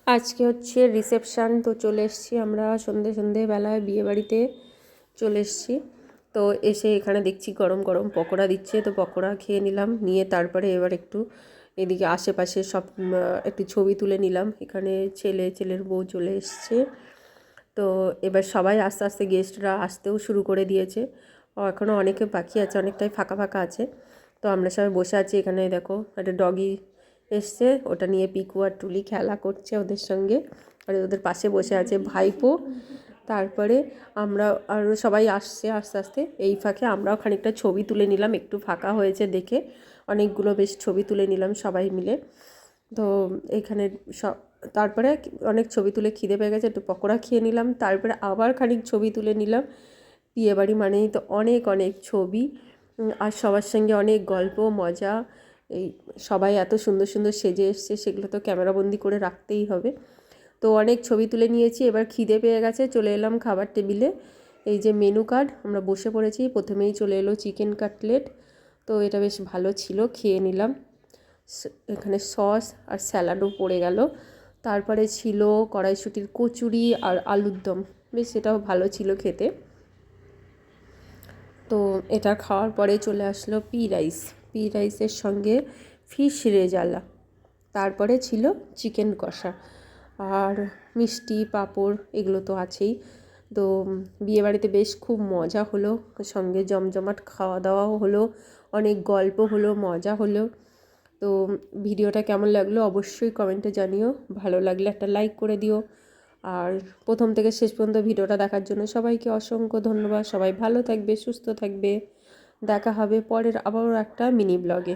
আজকে হচ্ছে রিসেপশান, তো চলে এসেছি আমরা সন্ধেবেলায় বিয়েবাড়িতে চলে এসেছি। তো এসে এখানে দেখছি গরম গরম পকোড়া দিচ্ছে, তো পকোড়া খেয়ে নিলাম, নিয়ে তারপরে এবার একটু এদিকে আশেপাশে সব একটু ছবি তুলে নিলাম। এখানে ছেলের বউ চলে এসছে। তো এবার সবাই আস্তে আস্তে গেস্টরা আসতেও শুরু করে দিয়েছে। এখনও অনেকে বাকি আছে, অনেকটাই ফাঁকা ফাঁকা আছে। তো আমরা সবাই বসে আছি। এখানে দেখো একটা ডগি এসছে, ওটা নিয়ে পিকু আর টুলি খেলা করছে ওদের সঙ্গে, আর ওদের পাশে বসে আছে ভাইপো। তারপরে আমরা আরও সবাই আসছে আস্তে আস্তে। এই ফাঁকে আমরাও খানিকটা ছবি তুলে নিলাম, একটু ফাঁকা হয়েছে দেখে অনেকগুলো বেশ ছবি তুলে নিলাম সবাই মিলে। তো এখানে সব তারপরে অনেক ছবি তুলে খিদে পেয়ে গেছে, একটু পকোড়া খেয়ে নিলাম, তারপরে আবার খানিক ছবি তুলে নিলাম। বিয়েবাড়ি মানেই তো অনেক অনেক ছবি, আর সবার সঙ্গে অনেক গল্প মজা। এই সবাই এত সুন্দর সুন্দর সেজে এসছে, সেগুলো তো ক্যামেরাবন্দি করে রাখতেই হবে। তো অনেক ছবি তুলে নিয়েছি, এবার খিদে পেয়ে গেছে, চলে এলাম খাবার টেবিলে। এই যে মেনু কার্ড, আমরা বসে পড়েছি। প্রথমেই চলে এলো চিকেন কাটলেট, তো এটা বেশ ভালো ছিল, খেয়ে নিলাম। এখানে সস আর স্যালাডও পড়ে গেল। তারপরে ছিল কড়াইশুঁটির কচুরি আর আলুর দম, বেশ এটাও ভালো ছিল খেতে। তো এটা খাওয়ার পরে চলে আসলো পি রাইসের সঙ্গে ফিশ রেজালা। তারপরে ছিল চিকেন কষা আর মিষ্টি পাঁপড়, এগুলো তো আছেই। তো বিয়েবাড়িতে বেশ খুব মজা হলো, সঙ্গে জমজমাট খাওয়া দাওয়াও হলো, অনেক গল্প হলো, মজা হলো। তো ভিডিওটা কেমন লাগলো অবশ্যই কমেন্টে জানিও, ভালো লাগলে একটা লাইক করে দিও। আর প্রথম থেকে শেষ পর্যন্ত ভিডিওটা দেখার জন্য সবাইকে অসংখ্য ধন্যবাদ। সবাই ভালো থাকবে, সুস্থ থাকবে। দেখা হবে পরের আবারও একটা মিনি ব্লগে।